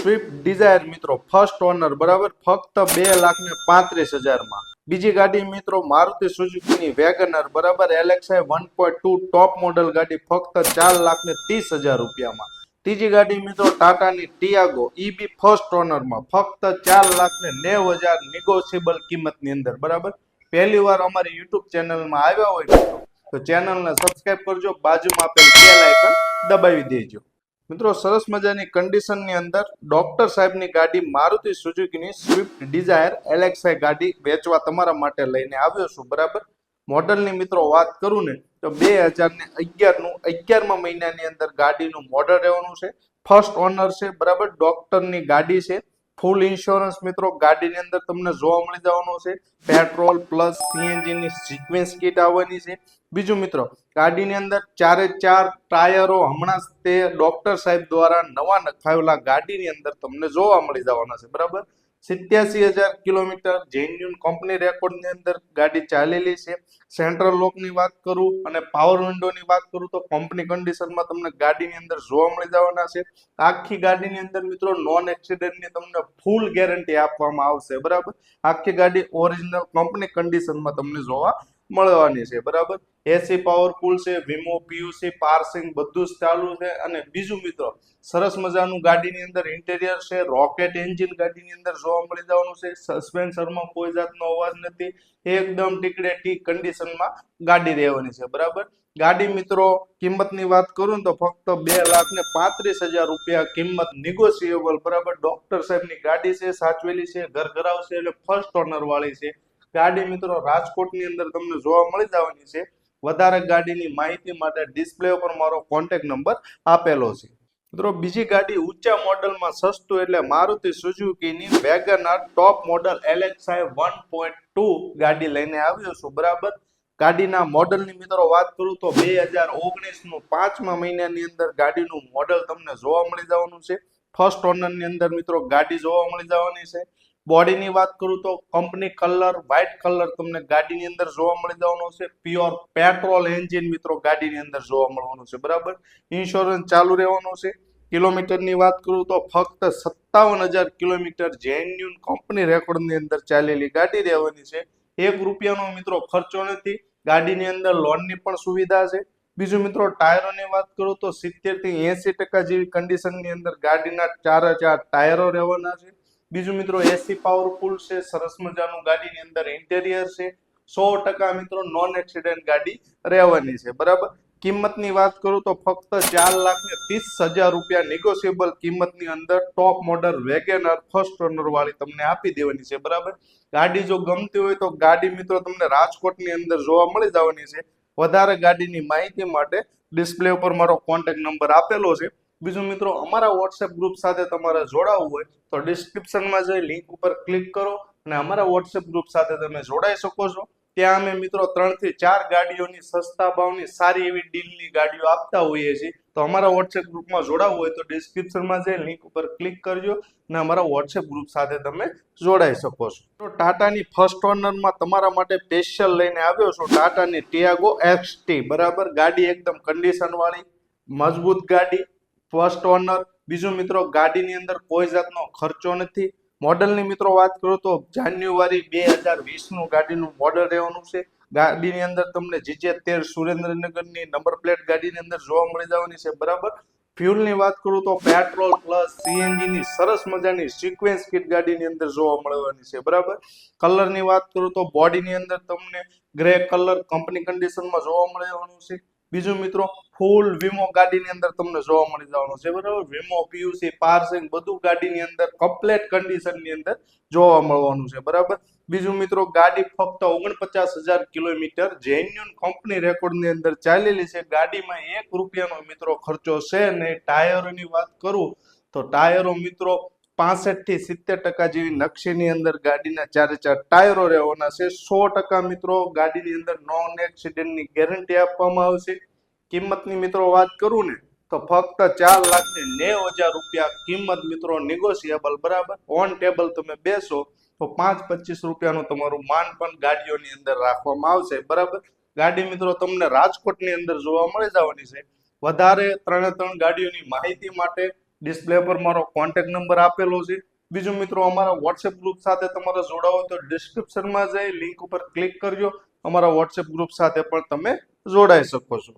Swift Dzire મિત્રો first honour બરાબર ફક્ત 2,35,000 માં। બીજી ગાડી મિત્રો મારુતિ સુઝુકીની વેગનર બરાબર LXI 1.2 ટોપ મોડલ ગાડી ફક્ત 4,30,000 રૂપિયામાં। ત્રીજી ગાડી મિત્રો ટાટાની ટિયાગો EB ફર્સ્ટ ઓનરમાં ફક્ત 4,90,000 નિગોશિયેબલ કિંમતની અંદર બરાબર। પહેલી વાર અમારી યુટ્યુબ ચેનલમાં આવ્યા હોય મિત્રો તો ચેનલને સબસ્ક્રાઇબ કરજો, બાજુમાં આપેલ બેલ આઇકન દબાવી દેજો। મિત્રો સરસ મજાની કન્ડિશનની અંદર ડોક્ટર સાહેબની ગાડી મારુતિ સુઝુકીની સ્વિફ્ટ ડિઝાયર LXI ગાડી વેચવા તમારા માટે લઈને આવ્યો છું બરાબર। મોડલની મિત્રો વાત કરું ને તો 2011 નું 11મા મહિનાની અંદર ગાડીનું મોડલ રહેવાનું છે। ફર્સ્ટ ઓનર છે બરાબર, ડોક્ટરની ગાડી છે, ફૂલ ઇન્સ્યોરન્સ મિત્રો ગાડીની અંદર તમને જોવા મળી જવાનો છે। પેટ્રોલ પ્લસ CNG ની સિક્વન્સ કિટ આવવાની છે। બીજું મિત્રો ગાડીની અંદર 4 ટાયરો હમણાં તે ડોક્ટર સાહેબ દ્વારા નવા નખાવેલા ગાડીની અંદર તમને જોવા મળી જવાના છે બરાબર। 87,000 કિલોમીટર જેન્યુન કંપની રેકોર્ડની અંદર ગાડી ચાલેલી છે। સેન્ટ્રલ લોકની વાત કરું અને પાવર વિન્ડોની વાત કરું તો કંપની કન્ડિશનમાં તમને ગાડીની અંદર જોવા મળી જવાના છે। આખી ગાડીની અંદર મિત્રો નોન એક્સિડન્ટની તમને ફૂલ ગેરંટી આપવામાં આવશે બરાબર। આખી ગાડી ઓરિજિનલ કંપની કન્ડિશનમાં તમને જોવા મળવાની છે બરાબર। એસી પાવરફુલ છે, વીમો PUC પાર્સિંગ બધું જ ચાલુ છે। અને બીજું મિત્રો સરસ મજાનું ગાડીની અંદર ઇન્ટેરિયર છે, રોકેટ એન્જિન ગાડીની અંદર જોવા મળી જવાનું છે। સસ્પેન્શનમાં કોઈ જાતનો અવાજ નથી, એકદમ ટીકડે ટીક કન્ડિશનમાં ગાડી રહેવાની છે બરાબર। ગાડી મિત્રો કિંમતની વાત કરું તો ફક્ત 2,35,000 રૂપિયા કિંમત નિગોશિયેબલ બરાબર। ડોક્ટર સાહેબની ગાડી છે, સાચવેલી છે, ઘર ઘરાવ છે એટલે ફર્સ્ટ ઓનર વાળી છે ગાડી મિત્રો રાજકોટની અંદર તમને જોવા મળી જવાની છે। વધારે ગાડીની માહિતી માટે ડિસ્પ્લે ઉપર મારો કોન્ટેક્ટ નંબર આપેલો છે મિત્રો। બીજી ગાડી ઊંચા મોડલમાં સસ્તું એટલે મારુતિ સુઝુકીની વેગનર ટોપ મોડલ LXI 1.2 ગાડી લઈને આવ્યો છું બરાબર। ગાડીના મોડલની મિત્રો વાત કરું તો 2019 નું 5મા મહિનાની અંદર ગાડીનું મોડલ તમને જોવા મળી જવાનું છે। ફર્સ્ટ ઓનરની અંદર મિત્રો ગાડી જોવા મળી જવાની છે। બોડીની વાત કરું તો કંપની કલર વ્હાઇટ કલર તમને ગાડીની અંદર જોવા મળી જવાનો છે। પ્યોર પેટ્રોલ એન્જિન મિત્રો ગાડીની અંદર જોવા મળવાનું છે બરાબર। ઇન્સ્યોરન્સ ચાલુ રહેવાનો છે। કિલોમીટરની વાત કરું તો ફક્ત 57,000 કિલોમીટર જેન્યુન કંપની રેકોર્ડની અંદર ચાલેલી ગાડી રહેવાની છે। 1 રૂપિયાનો મિત્રો ખર્ચો નથી, ગાડીની અંદર લોનની પણ સુવિધા છે। બીજું મિત્રો ટાયરોની વાત કરું તો 70 થી 80% જેવી કન્ડિશનની અંદર ગાડીના 4 ટાયરો રહેવાના છે। બીજું મિત્રો એસી પાવરફુલ છે, સરસ મજાનું ગાડીની અંદર ઇન્ટેરિયર છે, 100% મિત્રો નોન એક્સિડન્ટ ગાડી રહેવાની છે બરાબર। કિંમતની વાત કરું તો ફક્ત 4,30,000 રૂપિયા નિગોશિયેબલ કિંમતની અંદર top model WagonR first honour વાળી તમને આપી દેવાની છે બરાબર। ગાડી જો ગમતી હોય તો ગાડી મિત્રો તમને રાજકોટની અંદર જોવા મળી જવાની છે। વધારે ગાડીની માહિતી માટે ડિસ્પ્લે ઉપર મારો કોન્ટેક્ટ નંબર આપેલો છે। બીજું મિત્રો અમારા WhatsApp ગ્રુપ સાથે તમારે જોડાવવું હોય તો ડિસ્ક્રિપ્શનમાં જઈ લિંક ઉપર ક્લિક કરો અને અમારા WhatsApp ગ્રુપ સાથે તમે જોડાઈ શકો છો। ત્યાં અમે મિત્રો 3 થી 4 ગાડીઓની સસ્તા ભાવની સારી એવી ડીલની ગાડીઓ આપતા હોઈએ છીએ। તો અમારા WhatsApp ગ્રુપમાં જોડાવવું હોય તો ડિસ્ક્રિપ્શનમાં જઈ લિંક ઉપર ક્લિક કરજો અને અમારા WhatsApp ગ્રુપ સાથે તમે જોડાઈ શકો છો। તો ટાટાની ફર્સ્ટ ઓનરમાં તમારા માટે સ્પેશિયલ લઈને આવ્યો છું ટાટાની ટિયાગો XT બરાબર। ગાડી એકદમ કન્ડિશન વાળી મજબૂત ગાડી, ફર્સ્ટ ઓનર। બીજું મિત્રો ગાડીની અંદર કોઈ જાતનો ખર્ચો નથી। મોડલની મિત્રો વાત કરું તો જાન્યુઆરી 2020 નું ગાડીનું મોડલ રહેવાનું છે। ગાડીની અંદર તમને GJ13 સુરેન્દ્રનગરની નંબર પ્લેટ ગાડીની અંદર જોવા મળી જવાની છે બરાબર। ફ્યુલની વાત કરું તો પેટ્રોલ પ્લસ CNG ની સરસ મજાની સિક્વન્સ કિટ ગાડીની અંદર જોવા મળવાની છે બરાબર। કલરની વાત કરું તો બોડીની અંદર તમને ગ્રે કલર કંપની કન્ડિશનમાં જોવા મળવાનું છે। બીજું મિત્રો ફૂલ વીમો ગાડીની અંદર તમને જોવા મળી જવાનો છે બરાબર। વીમો PUC પાર્સિંગ બધું ગાડીની અંદર કમ્પ્લીટ કન્ડિશનની અંદર જોવા મળવાનું છે બરાબર। બીજું મિત્રો ગાડી ફક્ત 49,000 કિલોમીટર જેન્યુન કંપની રેકોર્ડની અંદર ચાલેલી છે। ગાડીમાં 1 રૂપિયાનો મિત્રો ખર્ચો છે નહીં। ટાયરોની વાત કરું તો ટાયરો મિત્રો 65 થી 70% જેવી નકશીની અંદર ગાડીના 4 ટાયરો રહેવાના છે। 100% મિત્રો ગાડીની અંદર નોન એક્સિડન્ટની ગેરંટી આપવામાં આવશે। કિંમતની મિત્રો વાત કરું ને તો ફક્ત 4,90,000 રૂપિયા કિંમત મિત્રો નિગોશિયેબલ બરાબર। ઓન ટેબલ તમે બેસો તો 5-25 રૂપિયાનું તમારું માન પણ ગાડીઓની અંદર રાખવામાં આવશે બરાબર। ગાડી મિત્રો તમને રાજકોટની અંદર જોવા મળી જવાની છે। વધારે 3 ગાડીઓની માહિતી માટે ડિસ્પ્લે પર મારો કોન્ટેક્ટ નંબર આપેલો છે. બીજું મિત્રો, અમારા વોટ્સએપ ગ્રુપ સાથે તમારે જોડાવો હોય તો ડિસ્ક્રિપ્શનમાં જઈ લિંક ઉપર ક્લિક કરજો. અમારા વોટ્સએપ ગ્રુપ સાથે પણ તમે જોડાઈ શકો છો.